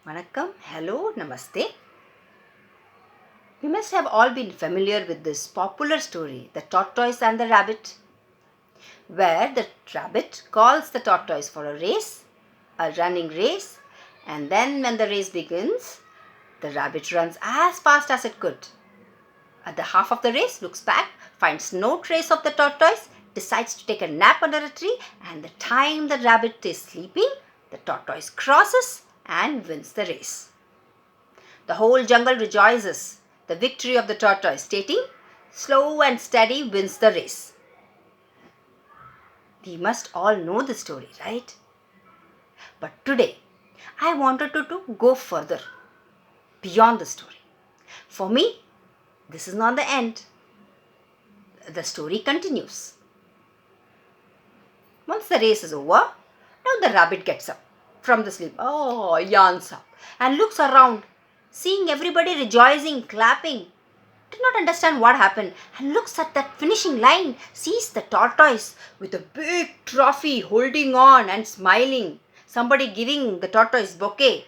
Vanakkam, hello, namaste. We must have all been familiar with this popular story, The Tortoise and the Rabbit, where the rabbit calls the tortoise for a running race, and then when the race begins, the rabbit runs as fast as it could. At the half of the race, looks back, finds no trace of the tortoise, decides to take a nap under a tree, and the time the rabbit is sleeping, the tortoise crosses and wins the race. The whole jungle rejoices the victory of the tortoise, stating, "Slow and steady wins the race." We must all know the story, right? But today, I wanted to go further, beyond the story. For me, this is not the end. The story continues. Once the race is over, now the rabbit gets up from the sleep. Yawns up and looks around, seeing everybody rejoicing, clapping. Did not understand what happened and looks at that finishing line, sees the tortoise with a big trophy holding on and smiling. Somebody giving the tortoise bouquet.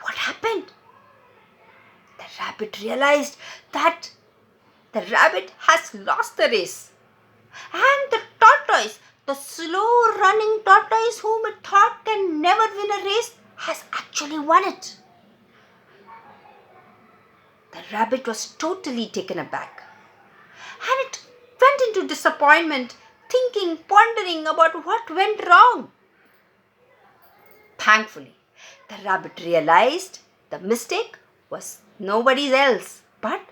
What happened? The rabbit realized that the rabbit has lost the race. And the tortoise, the slow running tortoise whom it thought can never win a race, has actually won it. The rabbit was totally taken aback. And it went into disappointment, thinking, pondering about what went wrong. Thankfully, the rabbit realized the mistake was nobody else but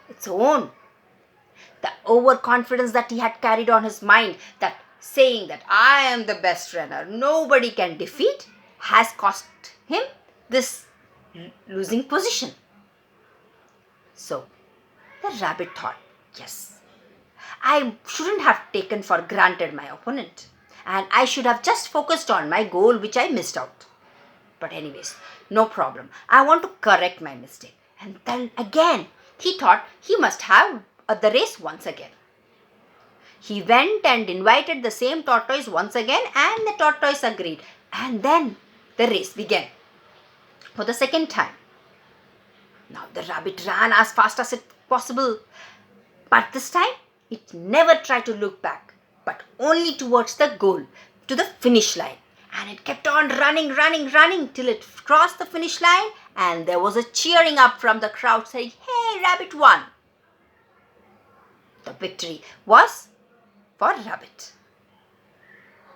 its own. The overconfidence that he had carried on his mind, that saying that I am the best runner, nobody can defeat, has cost him this losing position. So, the rabbit thought, yes, I shouldn't have taken for granted my opponent, and I should have just focused on my goal which I missed out. But anyways, no problem. I want to correct my mistake. And then again, he thought he must have the race once again. He went and invited the same tortoise once again, and the tortoise agreed. And then the race began for the second time. Now the rabbit ran as fast as it possible, but this time it never tried to look back, but only towards the goal, to the finish line. And it kept on running till it crossed the finish line, and there was a cheering up from the crowd saying, "Hey, rabbit won!" The victory was for rabbit.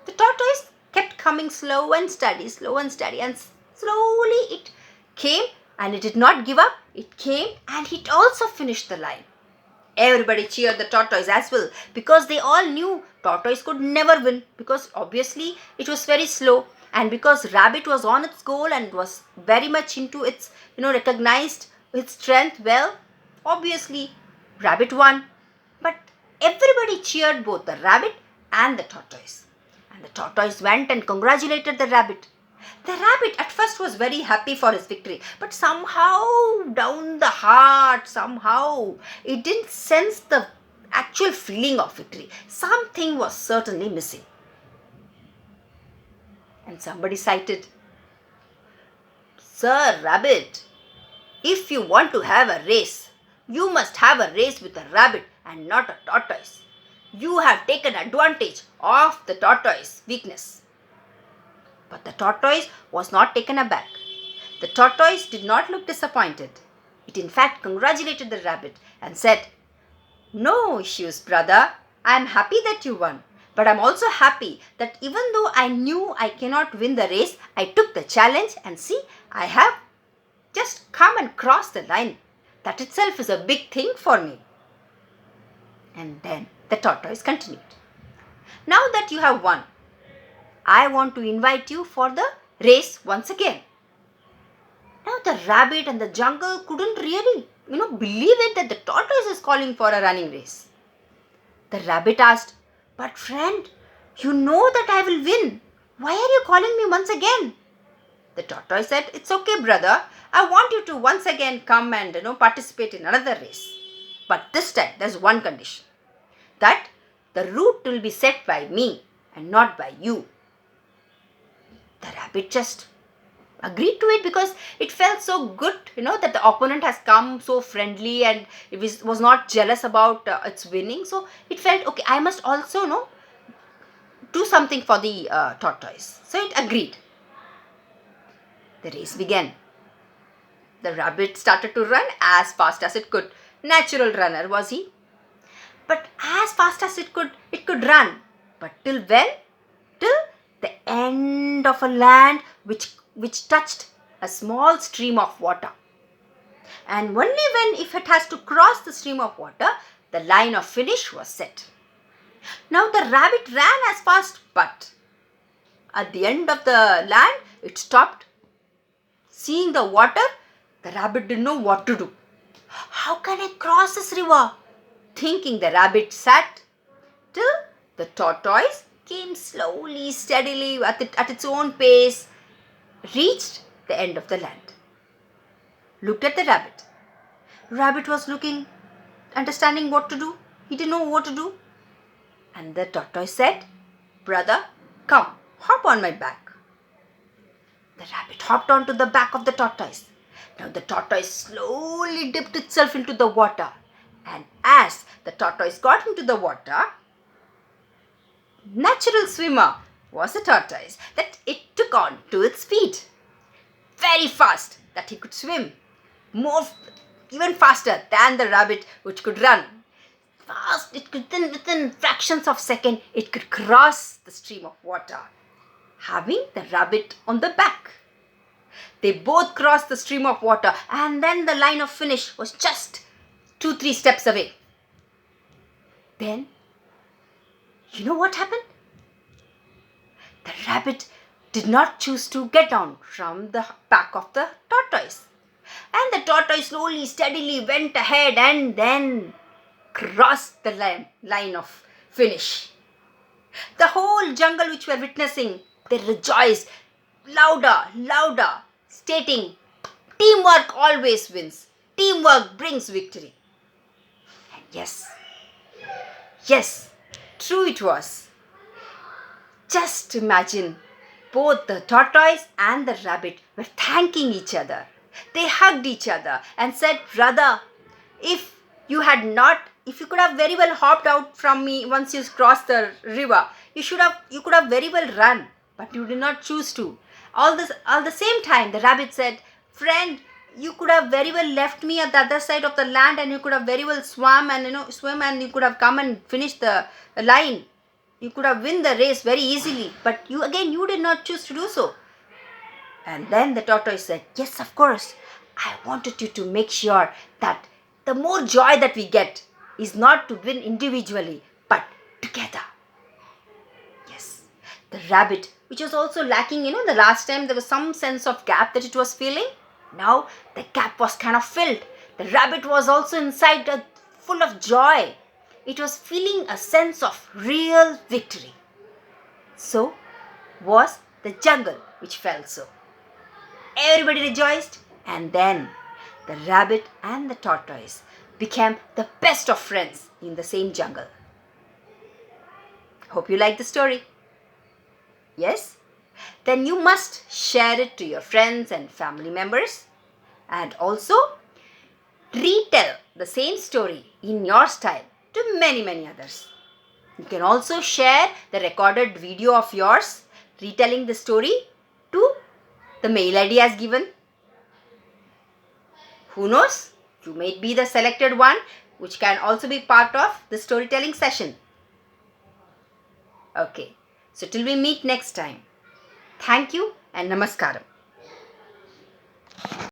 The tortoise kept coming slow and steady, and slowly it came, and it did not give up. It came and it also finished the line. Everybody cheered the tortoise as well, because they all knew tortoise could never win, because obviously it was very slow, and because rabbit was on its goal and was very much into its, recognized its strength well. Obviously rabbit won. But everybody cheered both the rabbit and the tortoise. And the tortoise went and congratulated the rabbit. The rabbit at first was very happy for his victory, but somehow down the heart, it didn't sense the actual feeling of victory. Something was certainly missing. And somebody cited, "Sir Rabbit, if you want to have a race, you must have a race with a rabbit and not a tortoise. You have taken advantage of the tortoise's weakness." But the tortoise was not taken aback. The tortoise did not look disappointed. It in fact congratulated the rabbit and said, "No issues, brother. I am happy that you won. But I am also happy that even though I knew I cannot win the race, I took the challenge, and see, I have just come and crossed the line. That itself is a big thing for me." And then the tortoise continued, "Now that you have won, I want to invite you for the race once again." Now the rabbit and the jungle couldn't really, believe it that the tortoise is calling for a running race. The rabbit asked, "But friend, you know that I will win. Why are you calling me once again?" The tortoise said, "It's okay, brother. I want you to once again come and, participate in another race. But this time there's one condition, that the route will be set by me and not by you." The rabbit just agreed to it because it felt so good, that the opponent has come so friendly and it was not jealous about its winning. So it felt, okay, I must also, do something for the tortoise. So it agreed. The race began. The rabbit started to run as fast as it could. Natural runner was he. But as fast as it could run. But till when? Till the end of a land which touched a small stream of water. And only when if it has to cross the stream of water, the line of finish was set. Now the rabbit ran as fast, but at the end of the land, it stopped. Seeing the water, the rabbit didn't know what to do. How can I cross this river? Thinking, the rabbit sat till the tortoise came slowly, steadily, at its own pace, reached the end of the land. Looked at the rabbit. Rabbit was looking, understanding what to do. He didn't know what to do. And the tortoise said, "Brother, come, hop on my back." The rabbit hopped onto the back of the tortoise. Now the tortoise slowly dipped itself into the water. And as the tortoise got into the water, natural swimmer was the tortoise, that it took on to its feet. Very fast, that he could swim. Even faster than the rabbit which could run. Fast, it could within fractions of second, it could cross the stream of water, having the rabbit on the back. They both crossed the stream of water, and then the line of finish was just 2-3 steps away. Then, you know what happened? The rabbit did not choose to get down from the back of the tortoise. And the tortoise slowly, steadily went ahead and then crossed the line of finish. The whole jungle which were witnessing, they rejoiced louder, stating, "Teamwork always wins. Teamwork brings victory." And yes, true it was. Just imagine, both the tortoise and the rabbit were thanking each other. They hugged each other and said, "Brother, if you could have very well hopped out from me once you crossed the river, you could have very well run, but you did not choose to." All the same time, the rabbit said, "Friend, you could have very well left me at the other side of the land, and you could have very well swum and you could have come and finished the line. You could have won the race very easily, but you did not choose to do so." And then the tortoise said, "Yes, of course. I wanted you to make sure that the more joy that we get is not to win individually, but together." Yes. The rabbit, which was also lacking, the last time there was some sense of gap that it was feeling. Now the gap was kind of filled. The rabbit was also inside full of joy. It was feeling a sense of real victory. So was the jungle which felt so. Everybody rejoiced, and then the rabbit and the tortoise became the best of friends in the same jungle. Hope you like the story. Yes? Then you must share it to your friends and family members, and also retell the same story in your style to many others. You can also share the recorded video of yours retelling the story to the mail ID as given. Who knows? You may be the selected one which can also be part of the storytelling session. Okay, so till we meet next time. Thank you and namaskaram.